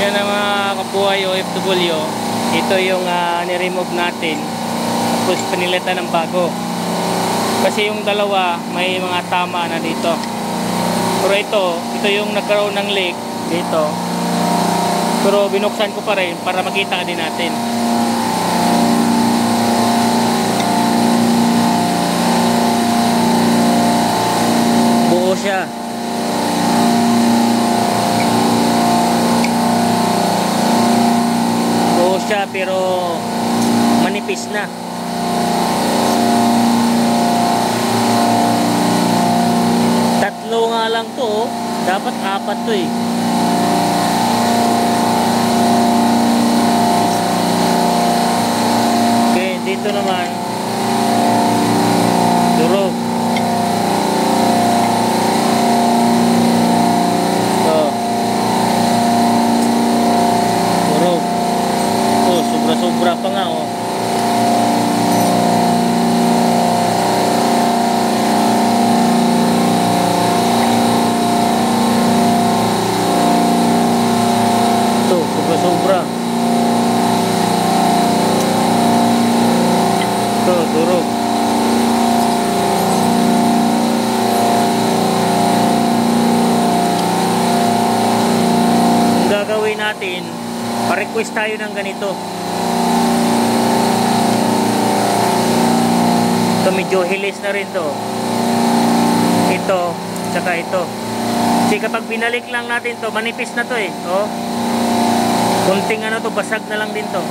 Yan ang mga kabuhay OFW. Ito yung ni-remove natin. Tapos pinilitan ng bago. Kasi yung dalawa may mga tama na dito. Pero ito yung nagkaroon ng leak dito. Pero binuksan ko pa rin para makita din natin. Buo siya. Buo siya pero manipis na. Tatlo nga lang to, dapat 4 to eh. Okay, dito naman durog. Durog. Sobra-sobra pa nga oh. Sobra. Ito, durog. Ang gagawin natin, pa-request tayo ng ganito. Ito medyo hilis na rin to. Ito, tsaka ito. Kasi kapag binalik lang natin to, manipis na to eh. Oh. Kunting ano to, basag na lang din to.